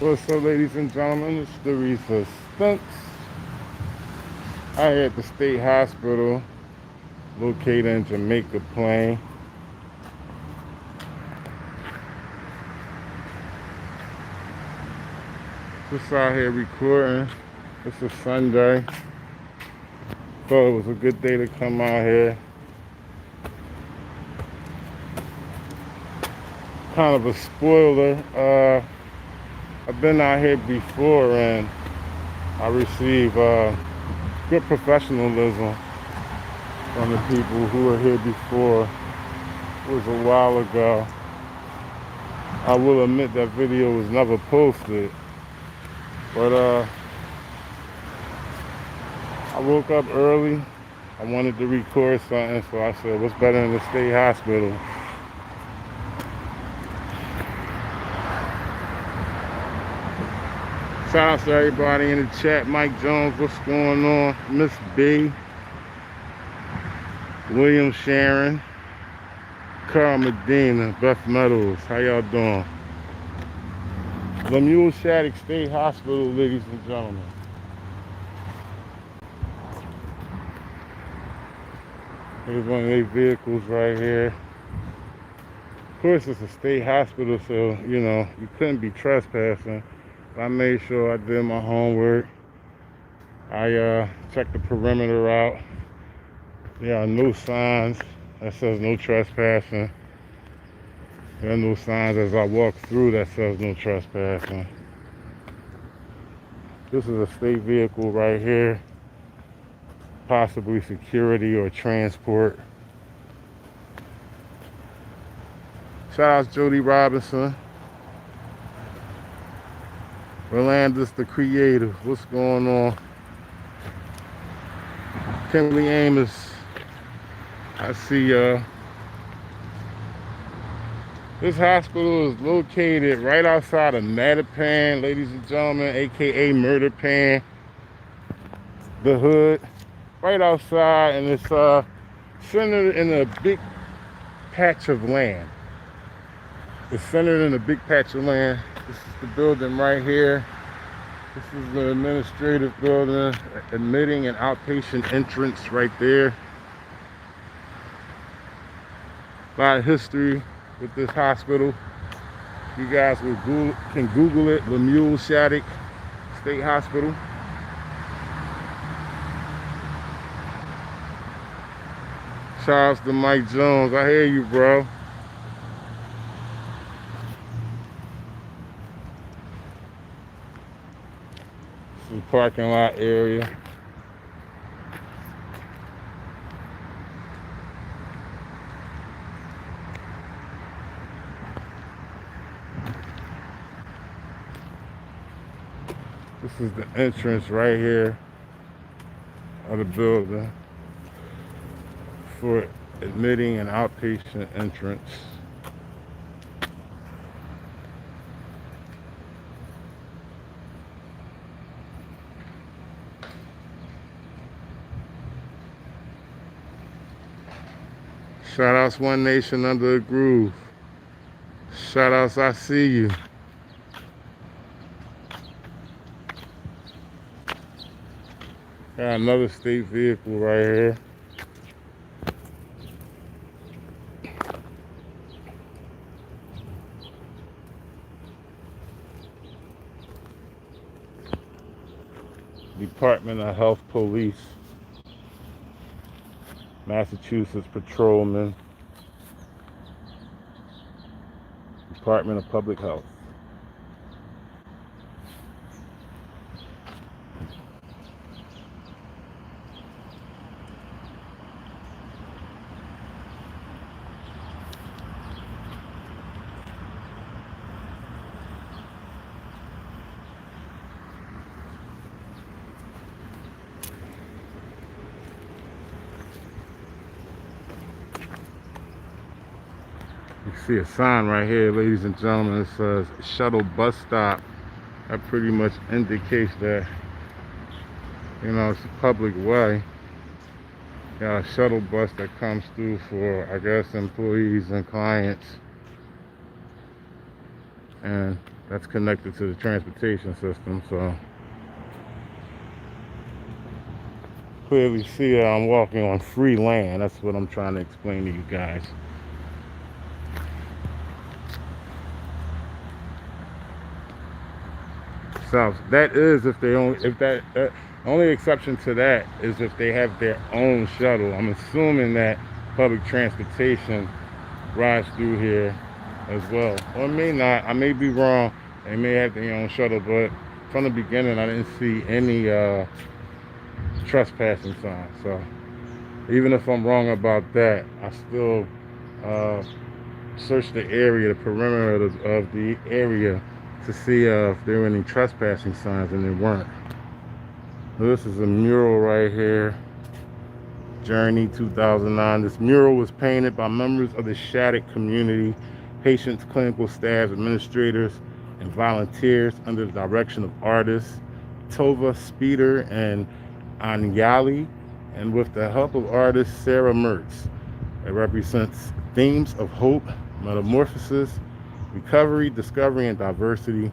What's up, ladies and gentlemen? It's the Reefer Stunts. I at the state hospital located in Jamaica Plain. Just out here recording. It's a Sunday. Thought it was a good day to come out here. Kind of a spoiler. I've been out here before and I received good professionalism from the people who were here before. It was a while ago. I will admit that video was never posted, but I woke up early. I wanted to record something, so I said, what's better than the state hospital? Shout out to everybody in the chat. Mike Jones, what's going on? Miss B, William Sharon, Carl Medina, Beth Meadows, how y'all doing? Mural, Shattuck State Hospital, ladies and gentlemen. Here's one of their vehicles right here. Of course, it's a state hospital, so, you know, you couldn't be trespassing. I made sure I did my homework. I checked the perimeter out. There are no signs that says no trespassing. There are no signs as I walk through that says no trespassing. This is a state vehicle right here. Possibly security or transport. Shout out to Jody Robinson. Rolandis the Creative, what's going on? Kimberly Amos, I see this hospital is located right outside of Mattapan, ladies and gentlemen, aka Murder Pan, the hood, right outside, and it's centered in a big patch of land. It's centered in a big patch of land. This is the building right here. This is the administrative building, admitting and outpatient entrance right there. A lot of history with this hospital. You guys can Google it, Mural, Shattuck State Hospital. Shout out to Mike Jones. I hear you, bro. The parking lot area. This is the entrance right here of the building for admitting and outpatient entrance. Shout outs One Nation Under a Groove. Shout outs I See You. Got another state vehicle right here. Department of Health Police. Massachusetts Patrolman, Department of Public Health. You see a sign right here, ladies and gentlemen. It says shuttle bus stop. That pretty much indicates that, you know, it's a public way. Got a shuttle bus that comes through for, I guess, employees and clients. And That's connected to the transportation system, so clearly see that I'm walking on free land. That's what I'm trying to explain to you guys. So that is if they only, if that only exception to that is if they have their own shuttle. I'm assuming that public transportation rides through here as well, or it may not. I may be wrong. They may have their own shuttle, but from the beginning I didn't see any trespassing signs. So even if I'm wrong about that, I still search the area, the perimeter of the area, to see if there were any trespassing signs, and there weren't. This is a mural right here, Journey 2009. This mural was painted by members of the Shattuck community, patients, clinical staff, administrators, and volunteers under the direction of artists Tova Speeder and Anyali, and with the help of artist Sarah Mertz. It represents themes of hope, metamorphosis, recovery, discovery, and diversity.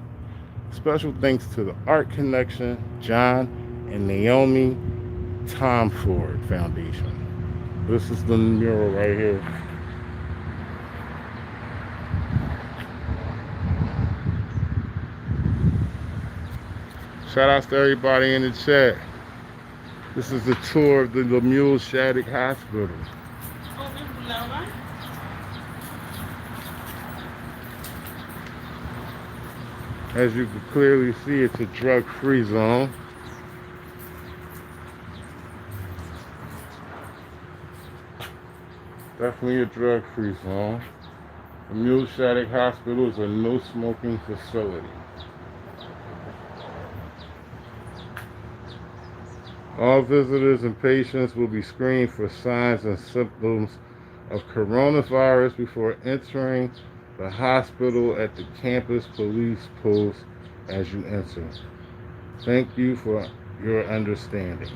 Special thanks to the Art Connection, John and Naomi Tomford Foundation. This is the mural right here. Shout outs to everybody in the chat. This is a tour of the Mural Shattuck Hospital. As you can clearly see, it's a drug-free zone. Definitely a drug-free zone. The Mural Shattuck Hospital is a no-smoking facility. All visitors and patients will be screened for signs and symptoms of coronavirus before entering the hospital at the campus police post as you enter. Thank you for your understanding.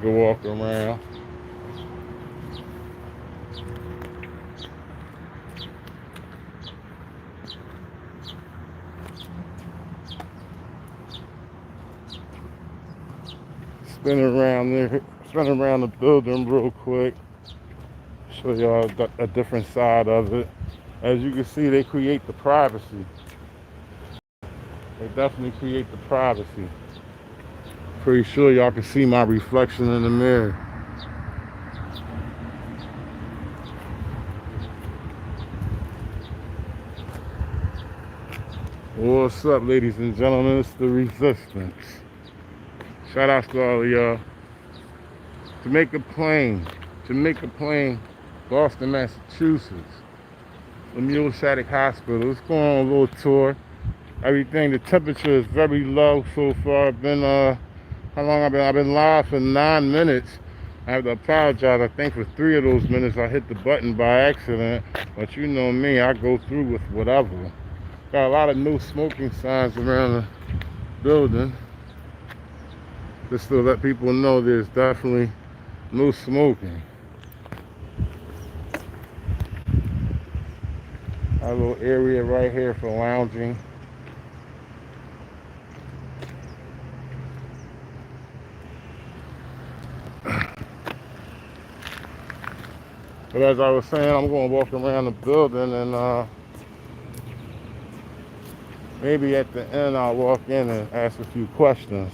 Go walk around. Spin around the building real quick. Show y'all a different side of it. As you can see, they create the privacy. They definitely create the privacy. Pretty sure y'all can see my reflection in the mirror. What's up, ladies and gentlemen? It's the Resistance. Shout out to all of y'all. Jamaica Plain, Boston, Massachusetts. The Mural Shattuck Hospital. Let's go on a little tour. Everything, the temperature is very low so far. I've been, how long I've been live for 9 minutes. I have to apologize. I think for 3 of those minutes I hit the button by accident. But you know me, I go through with whatever. Got a lot of no smoking signs around the building. Just to let people know there's definitely no smoking. A little area right here for lounging. But as I was saying, I'm going to walk around the building, and maybe at the end I'll walk in and ask a few questions.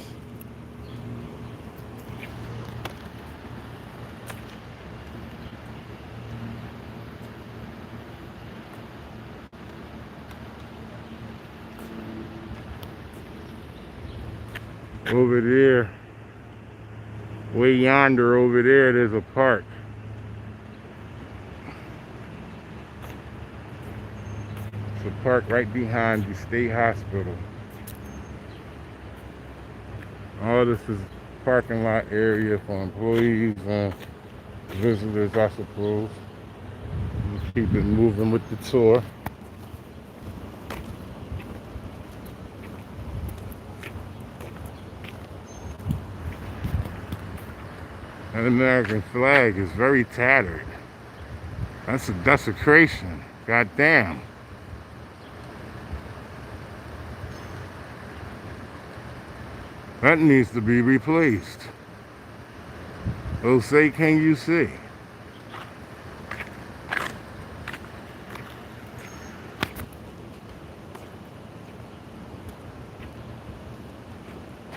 Over there, way yonder over there, there's a park. It's a park right behind the state hospital. All this is parking lot area for employees and visitors, I suppose. Just keep it moving with the tour. That American flag is very tattered. That's a desecration. God damn. That needs to be replaced. Oh, say, can you see?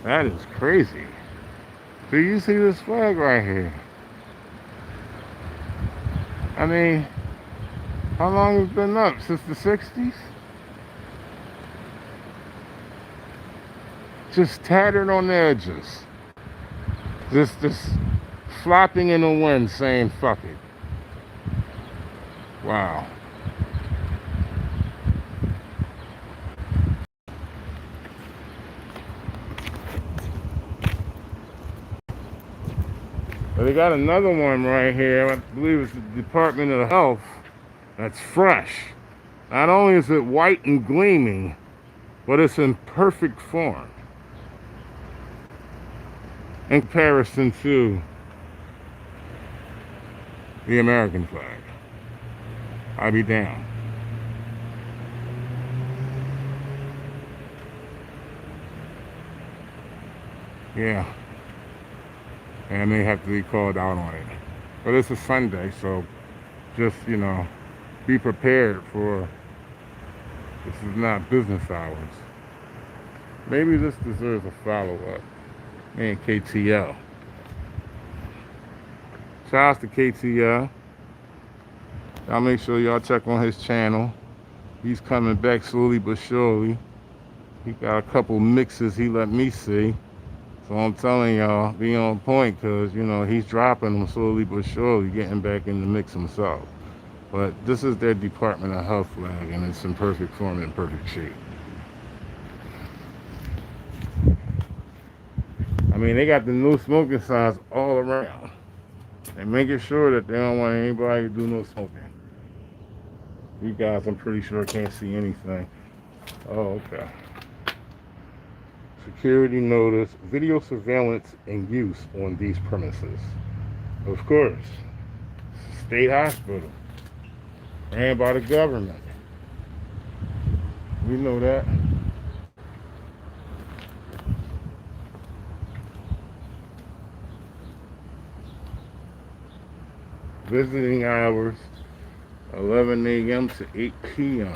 That is crazy. Do you see this flag right here? I mean, how long has it been up? Since the 60s? Just tattered on the edges. Just flopping in the wind saying fuck it. Wow. But they got another one right here. I believe it's the Department of Health. That's fresh. Not only is it white and gleaming, but it's in perfect form in comparison to the American flag. I'll be damned. Yeah. And they have to be called out on it. But it's a Sunday, so just, you know, be prepared for, this is not business hours. Maybe this deserves a follow-up. Man, KTL. Shout out to KTL. Y'all make sure y'all check on his channel. He's coming back slowly but surely. He got a couple mixes he let me see. So I'm telling y'all, be on point, because, you know, he's dropping them slowly but surely, getting back in the mix himself. But this is their Department of Health flag, and it's in perfect form and perfect shape. I mean, they got the no smoking signs all around. They're making sure that they don't want anybody to do no smoking. You guys, I'm pretty sure, can't see anything. Oh, okay. Security notice, video surveillance in use on these premises. Of course, state hospital, ran by the government. We know that. Visiting hours, 11 a.m. to 8 p.m.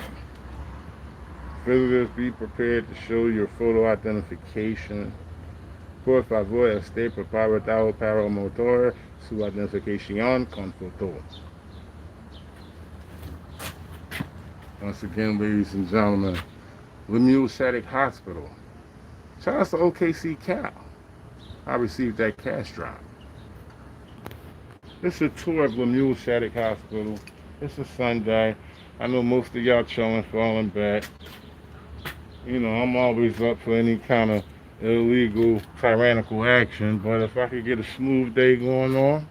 Visitors, be prepared to show your photo identification. Por favor, esté preparado para mostrar su identificación con foto. Once again, ladies and gentlemen, Mural Shattuck Hospital. Shout out to OKC Cal. I received that cash drop. It's a tour of Mural Shattuck Hospital. It's a Sunday. I know most of y'all chilling, falling back. You know, I'm always up for any kind of illegal, tyrannical action, but if I could get a smooth day going on,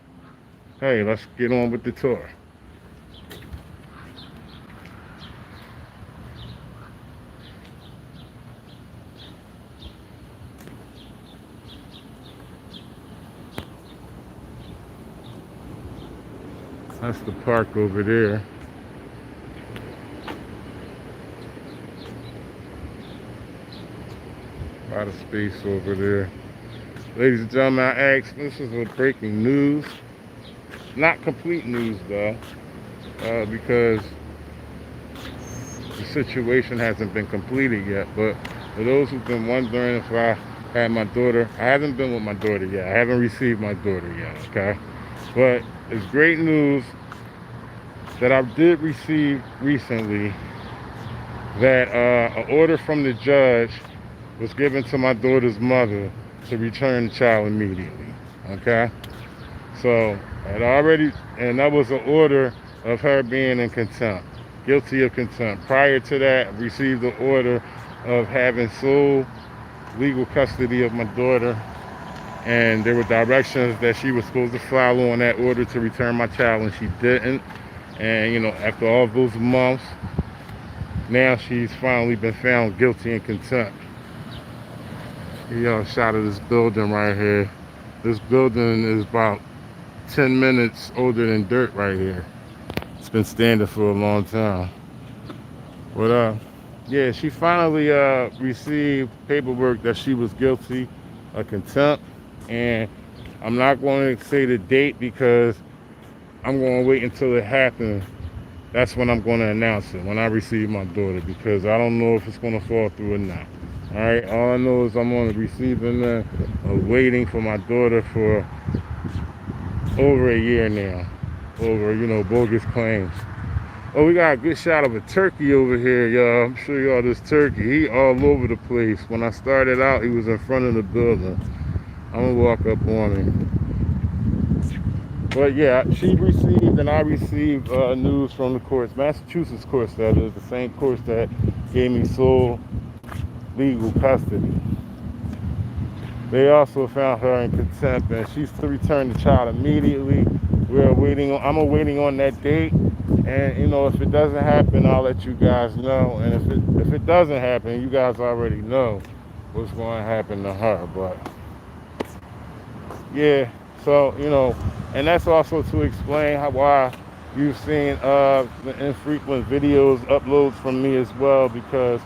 hey, let's get on with the tour. That's the park over there. A lot of space over there. Ladies and gentlemen, I asked, this is a breaking news. Not complete news though, because the situation hasn't been completed yet. But for those who've been wondering if I had my daughter, I haven't been with my daughter yet. I haven't received my daughter yet, okay? But it's great news that I did receive recently, that an order from the judge was given to my daughter's mother to return the child immediately, okay? So, and that was an order of her being in contempt, guilty of contempt. Prior to that, I received the order of having sole legal custody of my daughter, and there were directions that she was supposed to follow on that order to return my child, and she didn't. And, you know, after all those months, now she's finally been found guilty in contempt. Here y'all shot of this building right here. This building is about 10 minutes older than dirt right here. It's been standing for a long time. But yeah, she finally received paperwork that she was guilty of contempt, and I'm not going to say the date because I'm going to wait until it happens. That's when I'm going to announce it, when I receive my daughter, because I don't know if it's going to fall through or not. All right, all I know is I'm on the receiving end of waiting for my daughter for over a year now, over, bogus claims. Oh, we got a good shot of a turkey over here, y'all. I'm sure y'all this turkey. He all over the place. When I started out, he was in front of the building. I'm gonna walk up on him. But yeah, she received and I received news from the courts, Massachusetts courts, that is, the same courts that gave me sole legal custody. They also found her in contempt, and she's to return the child immediately. I'm waiting on that date. And if it doesn't happen, I'll let you guys know. And if it doesn't happen, you guys already know what's going to happen to her. But yeah, so and that's also to explain why you've seen the infrequent videos uploads from me as well, because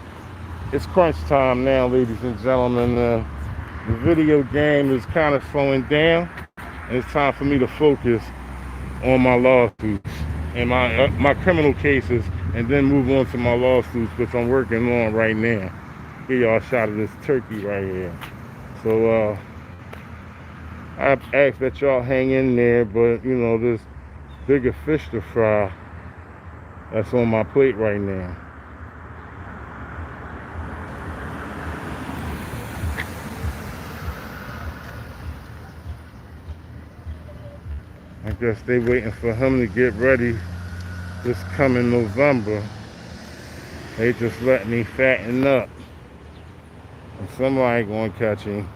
it's crunch time now, ladies and gentlemen. The video game is kind of slowing down, and it's time for me to focus on my lawsuits and my criminal cases, and then move on to my lawsuits, which I'm working on right now. Give y'all a shot of this turkey right here. So I ask that y'all hang in there, but there's bigger fish to fry that's on my plate right now. I guess they waiting for him to get ready this coming November. They just let me fatten up, and somebody gonna catch him.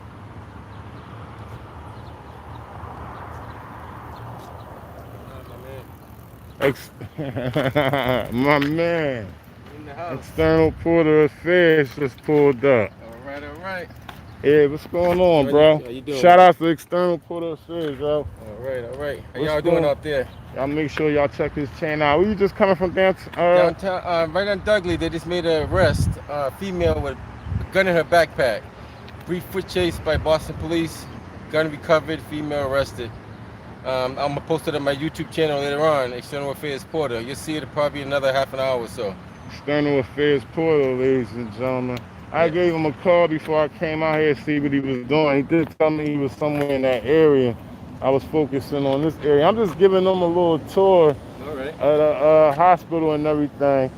My man. In the house. External Porter Affairs just pulled up. All right. Yeah, what's going on, bro? How you doing? Shout out to External Porter Affairs, yo. All right. How y'all doing out there? Y'all make sure y'all check his channel out. Were you just coming from downtown? Right on Dudley, they just made an arrest. Female with a gun in her backpack. Brief foot chase by Boston police. Gun recovered, female arrested. I'm gonna post it on my YouTube channel later on, External Affairs Porter. You'll see it in probably another half an hour or so. External Affairs Porter, ladies and gentlemen. I gave him a call before I came out here to see what he was doing. He did tell me he was somewhere in that area. I was focusing on this area. I'm just giving them a little tour at a hospital and everything.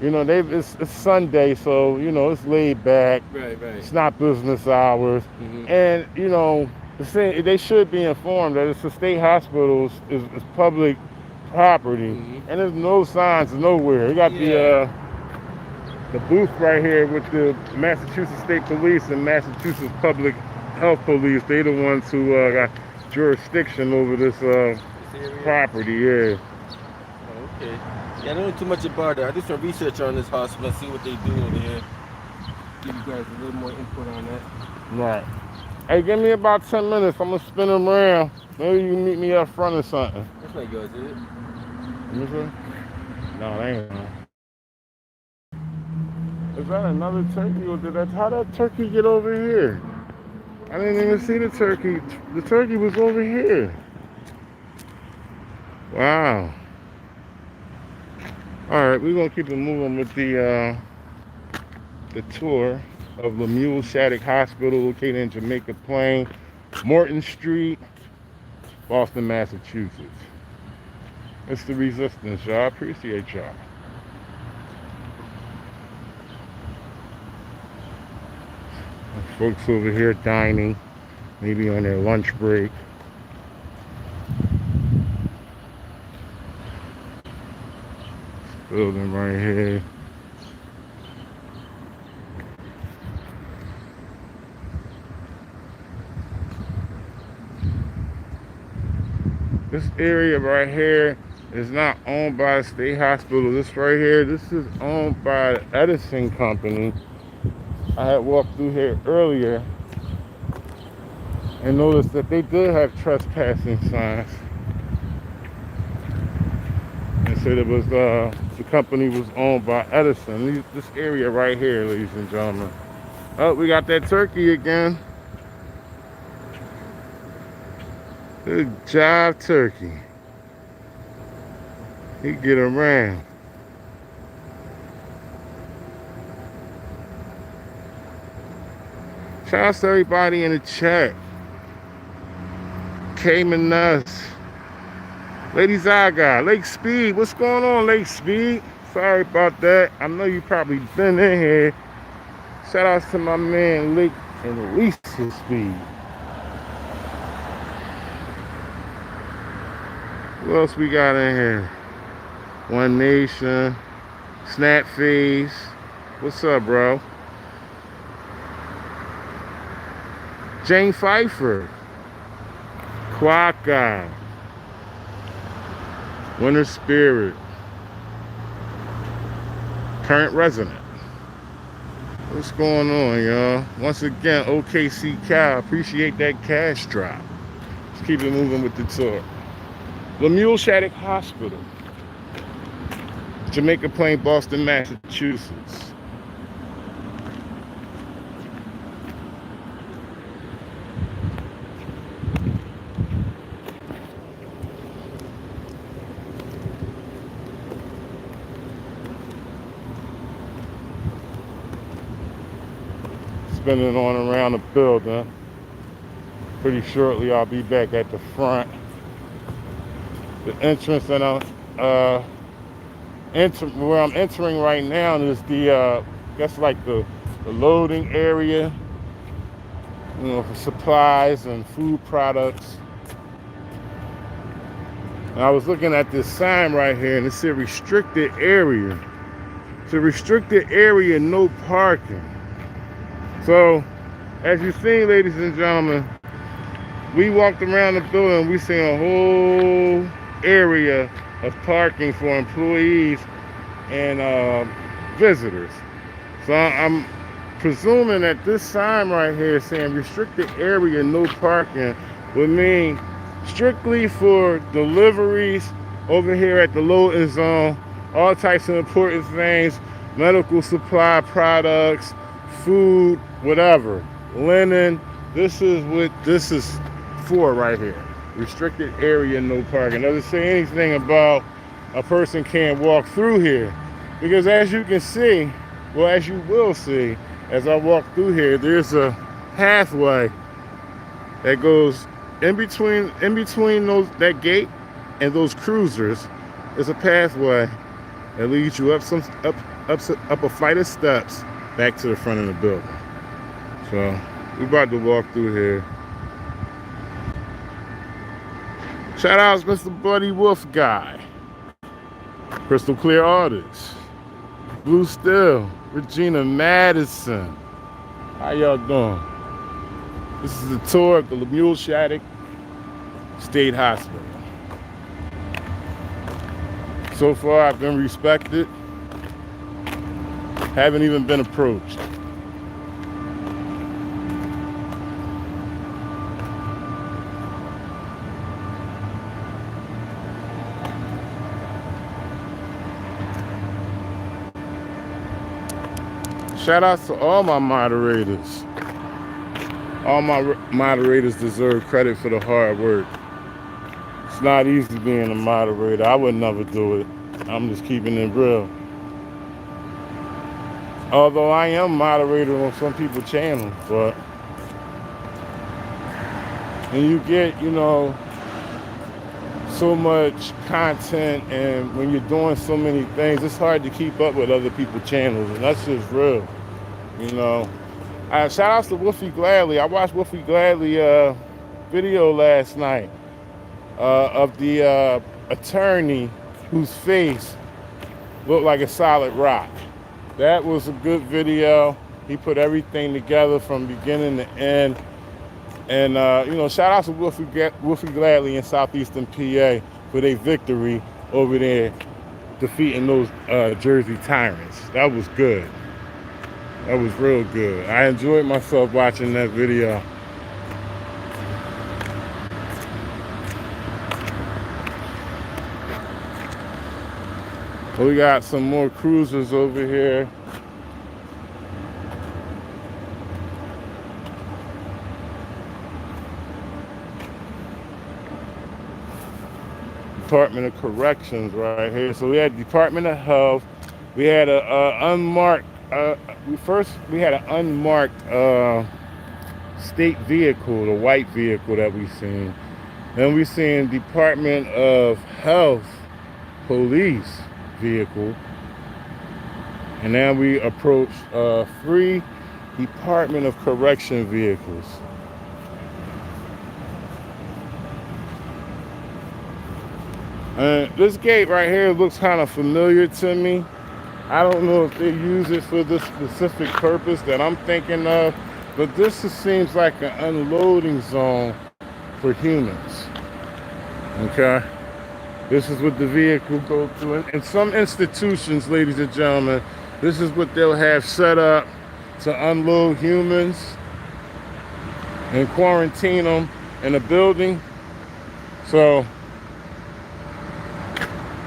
It's Sunday, so it's laid back. Right. It's not business hours, and they should be informed that it's a state hospital, is public property, and there's no signs nowhere. You got the booth right here with the Massachusetts State Police and Massachusetts Public Health Police. They're the ones who got jurisdiction over this property. Yeah. Oh, okay. Yeah, I don't know too much about it. I did some research on this hospital and see what they do over here. Give you guys a little more input on that. Right. Hey, give me about 10 minutes. I'm gonna spin them around. Maybe you can meet me up front or something. That's not yours, is it? No, that ain't. Is that another turkey, or how that turkey get over here? I didn't even see the turkey. The turkey was over here. Wow. All right, we're gonna keep it moving with the tour of Mural Shattuck Hospital, located in Jamaica Plain, Morton Street, Boston, Massachusetts. It's the resistance, y'all. I appreciate y'all. Folks over here dining, maybe on their lunch break. Building right here. This area right here is not owned by a state hospital. This right here, this is owned by the Edison Company. I had walked through here earlier and noticed that they did have trespassing signs. said it was the company was owned by Edison. This area right here, ladies and gentlemen. Oh, we got that turkey again. Good job, turkey. He get around. Shout out to everybody in the chat. Cayman Nuts. Lady Zaga, Lake Speed. What's going on, Lake Speed? Sorry about that. I know you probably been in here. Shout out to my man Lake and Lisa Speed. What else we got in here? One Nation. Snap Face. What's up, bro? Jane Pfeiffer. Quaka. Winter Spirit. Current resident. What's going on, y'all? Once again, OKC Cal. Appreciate that cash drop. Let's keep it moving with the tour. Mural Shattuck Hospital. Jamaica Plain, Boston, Massachusetts. Spinning on around the building. Pretty shortly I'll be back at the front. The entrance and where I'm entering right now is the that's like the loading area, you know, for supplies and food products. And I was looking at this sign right here and it said restricted area. It's a restricted area, no parking. So, as you see, ladies and gentlemen, we walked around the building, we seen a whole area of parking for employees and visitors. So I'm presuming that this sign right here saying restricted area, no parking, would mean strictly for deliveries over here at the loading zone, all types of important things, medical supply products, food, whatever, linen. This is what this is for right here. Restricted area, no parking. Doesn't say anything about a person can't walk through here, because as you can see, well, as you will see as I walk through here, there's a pathway that goes in between that gate and those cruisers. There's a pathway that leads you up a flight of steps back to the front of the building. So we're about to walk through here. Shout out to Mr. Buddy Wolf Guy, Crystal Clear Artists, Blue Steel, Regina Madison. How y'all doing? This is the tour of the Mural Shattuck State Hospital. So far, I've been respected. Haven't even been approached. Shout out to all my moderators. All my moderators deserve credit for the hard work. It's not easy being a moderator. I would never do it. I'm just keeping it real. Although I am moderator on some people's channels, but when you get, you know, so much content and when you're doing so many things, it's hard to keep up with other people's channels, and that's just real, you know. Shout out to Wolfie Gladly. I watched Wolfie Gladly video last night of the attorney whose face looked like a solid rock. That was a good video. He put everything together from beginning to end. And, you know, shout out to Wolfie Gladly in Southeastern PA for their victory over there, defeating those Jersey Tyrants. That was good. That was real good. I enjoyed myself watching that video. We got some more cruisers over here. Department of Corrections right here. So we had Department of Health. We had a unmarked. We had an unmarked state vehicle, the white vehicle that we seen. Then we seen Department of Health police vehicle. And now we approach 3 Department of Correction vehicles. And this gate right here looks kind of familiar to me. I don't know if they use it for this specific purpose that I'm thinking of, but this just seems like an unloading zone for humans. Okay? This is what the vehicle goes through. In some institutions, ladies and gentlemen, this is what they'll have set up to unload humans and quarantine them in a building. So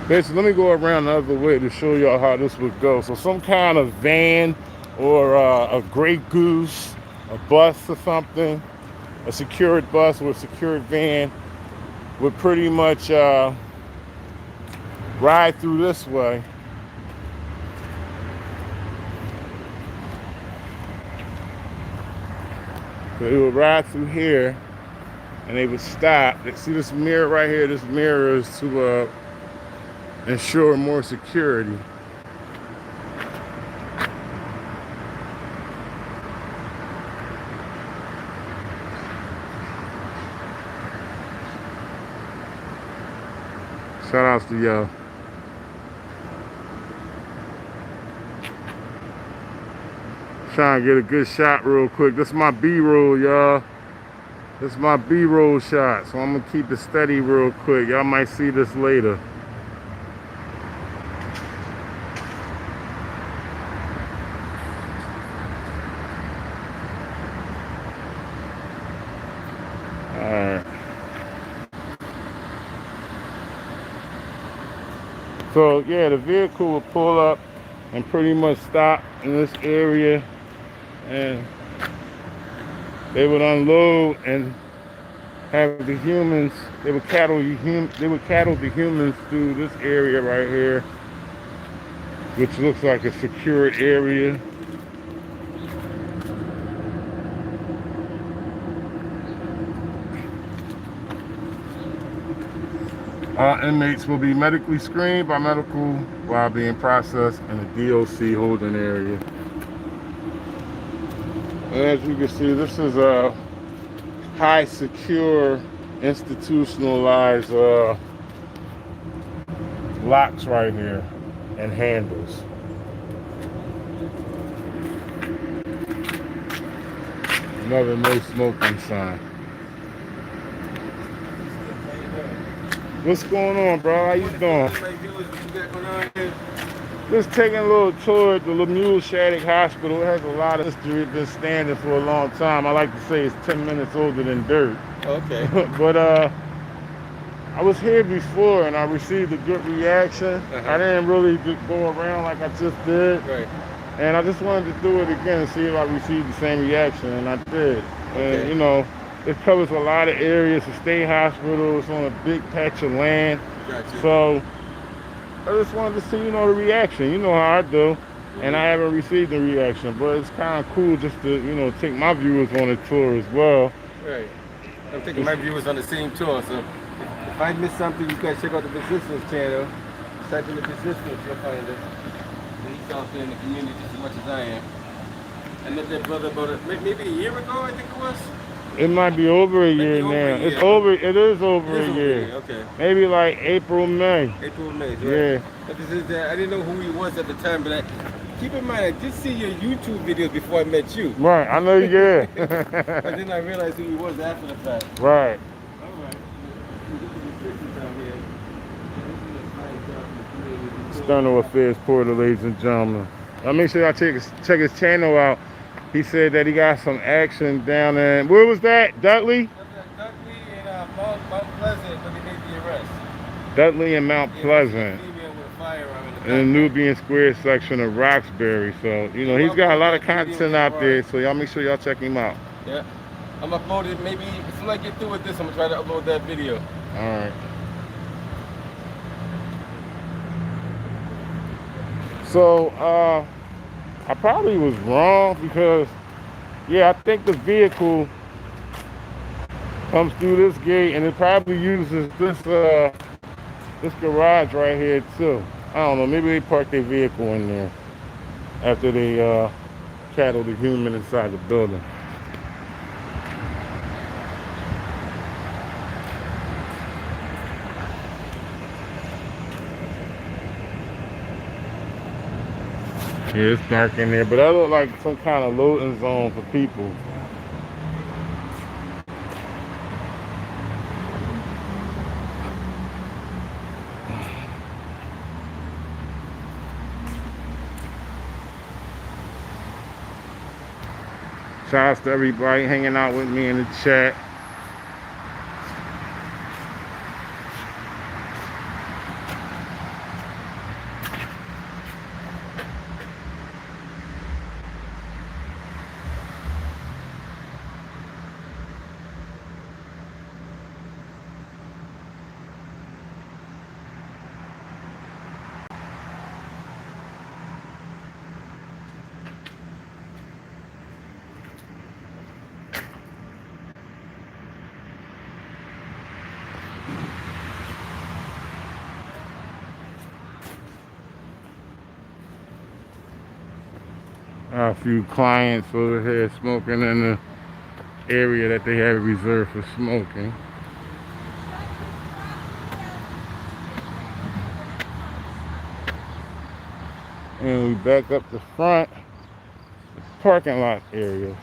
basically, let me go around the other way to show y'all how this would go. So some kind of van or a Grey Goose, a bus or something, a secured bus or a secured van would pretty much ride through this way. So it would ride through here and they would stop. See this mirror right here? This mirror is to ensure more security. Shout outs to y'all. Trying to get a good shot real quick. This is my B-roll, y'all. This is my B-roll shot. So I'm gonna keep it steady real quick. Y'all might see this later. Alright. So yeah, the vehicle will pull up and pretty much stop in this area, and they would unload and have the humans. They would cattle the humans through this area right here, which looks like a secured area. All inmates will be medically screened by medical while being processed in a DOC holding area. And as you can see, this is a high secure institutionalized locks right here and handles. Another no smoking sign. What's going on, bro? How you doing? Just taking a little tour at the Mural Shattuck Hospital. It has a lot of history. It's been standing for a long time. I like to say it's 10 minutes older than dirt. Okay. But I was here before and I received a good reaction. I didn't really just go around like I just did. Right. And I just wanted to do it again and see if I received the same reaction, and I did. Okay. And you know, it covers a lot of areas. The state hospital is on a big patch of land. Gotcha. So I just wanted to see, you know, the reaction. You know how I do. And I haven't received the reaction, but it's kind of cool just to, you know, take my viewers on a tour as well. Right. I'm taking my viewers on the same tour, so if I miss something, you guys check out the Resistance channel. Type in the Resistance, you'll find it. And he's out there in the community just as much as I am. I met that brother about maybe a year ago, I think it was. It might be over a year now. It is over a year. Okay. Maybe like April, May. April, May, right? Yeah. But this is, I didn't know who he was at the time, but keep in mind, I did see your YouTube videos before I met you. Right, I know, yeah. But then I realized who he was after the fact. Right. All right. External Affairs Portal, ladies and gentlemen. I'll make sure I check his channel out. He said that he got some action down in, where was that? Dudley? Dudley and Mount Pleasant when they made the arrest. Dudley and Mount Pleasant. Female with a firearm in the in the Nubian Square section of Roxbury. So, you know, he's got a lot of content out there, so y'all make sure y'all check him out. Yeah. I'm gonna upload it maybe as soon as I get through with this, I'm gonna try to upload that video. Alright. So, I probably was wrong because, yeah, I think the vehicle comes through this gate and it probably uses this garage right here too. I don't know, maybe they parked their vehicle in there after they cattled the human inside the building. Yeah, it's dark in there, but that look like some kind of loading zone for people. Shout out to everybody hanging out with me in the chat. A few clients over here smoking in the area that they have reserved for smoking. And we back up the front parking lot area.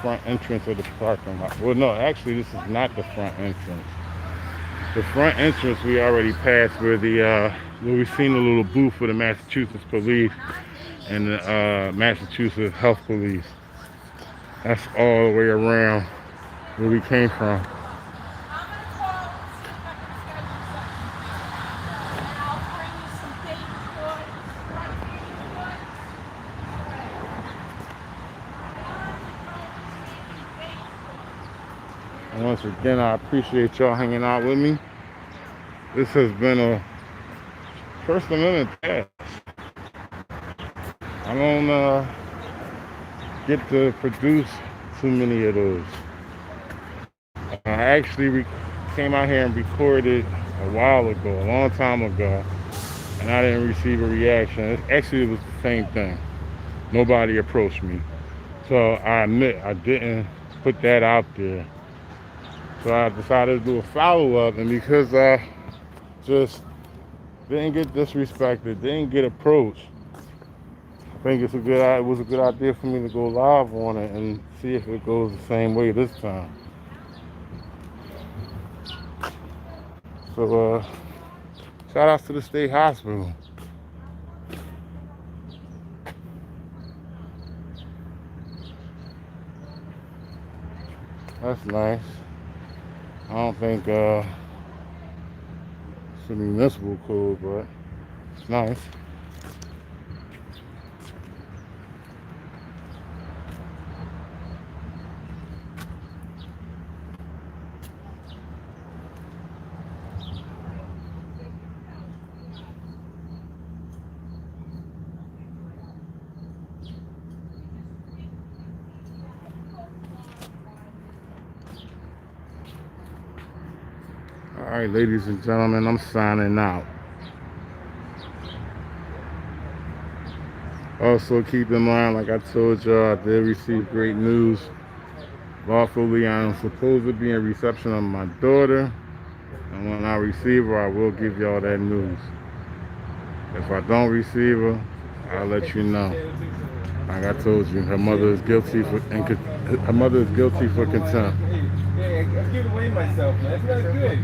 Front entrance of the parking lot. Well, no, actually this is not the front entrance. The front entrance we already passed where we've seen a little booth for the Massachusetts police and the Massachusetts Health Police. That's all the way around where we came from. And once again, I appreciate y'all hanging out with me. This has been a First Amendment pass. I don't get to produce too many of those. I actually came out here and recorded a while ago, a long time ago, and I didn't receive a reaction. Actually, it was the same thing. Nobody approached me. So I admit I didn't put that out there. So I decided to do a follow-up, and because I just didn't get disrespected, didn't get approached, I think it was a good idea for me to go live on it and see if it goes the same way this time. So shout outs to the state hospital. That's nice. I don't think it's a municipal code, but it's nice. All right, ladies and gentlemen, I'm signing out. Also, keep in mind, like I told y'all, I did receive great news. Lawfully, I am supposed to be in reception of my daughter. And when I receive her, I will give y'all that news. If I don't receive her, I'll let you know. Like I told you, her mother is guilty for contempt. Hey, I gave away myself, man. That's not good.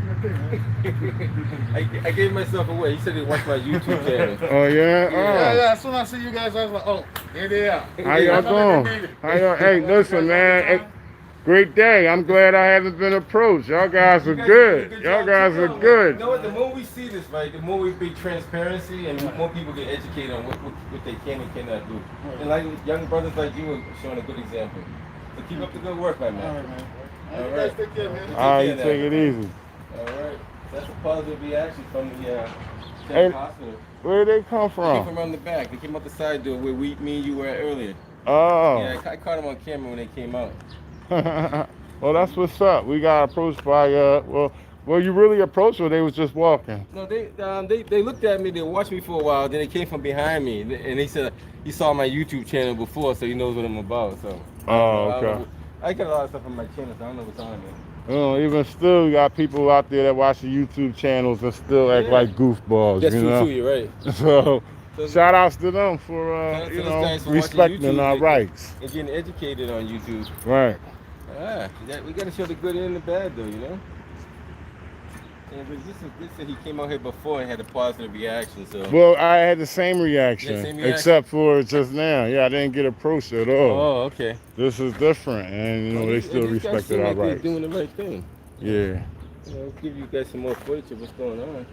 I gave myself away. He said he watched my YouTube channel. Oh yeah? Yeah. As soon as I see you guys, I was like, oh, here they are. How y'all doing? Hey, listen, man. Great day. I'm glad I haven't been approached. Y'all guys are good. Y'all guys are You good. know what? The more we see this, right, the more we be transparency and more people get educated on what they can and cannot do. And like young brothers like you are showing a good example. So keep up the good work, my man. All right, man. All You right. guys take care, man. All right, you take it easy. All right. That's a positive reaction from the Hey, hospital. where did they come They came from? from around the back. They came out the side door where me and you were at earlier. Oh. Yeah, I caught them on camera when they came out. Well, that's what's up. We got approached by well, you really approached or they was just walking? No, they looked at me. They watched me for a while. Then they came from behind me, and they said he saw my YouTube channel before, so he knows what I'm about. So. Oh, okay. I got a lot of stuff on my channel, so I don't know what's on there. Even still, you got people out there that watch the YouTube channels and still act like goofballs. That's you true know? too. You're right. So, shout outs to them for Shout out to those guys for watching respecting YouTube our rights. and getting educated on YouTube. Right. We got to show the good and the bad, though, you know. And this said he came out here before and had a positive reaction. So. Well, I had the same reaction, Yeah, same reaction. except for just now. Yeah, I didn't get approached at all. Oh, okay. This is different, and they still respected our rights. They're doing the right thing. Yeah. You know, I'll give you guys some more footage of what's going on.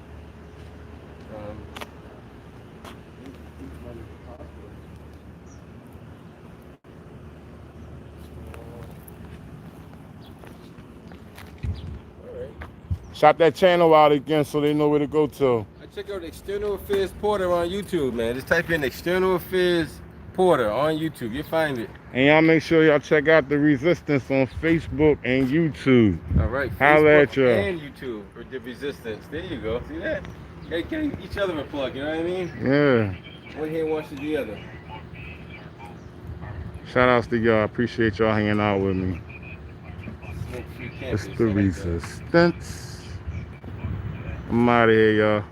Shout that channel out again so they know where to go to. I check out External Affairs Porter on YouTube, man. Just type in External Affairs Porter on YouTube. You'll find it. And y'all make sure y'all check out The Resistance on Facebook and YouTube. All right. Holla at Facebook y'all. and YouTube for The Resistance. There you go. See that? Hey, give each other a plug, you know what I mean? Yeah. One hand washes the other. Shout outs to y'all. Appreciate y'all hanging out with me. Smoke-free It's campus, The I like that. Resistance. I'm out of here, y'all.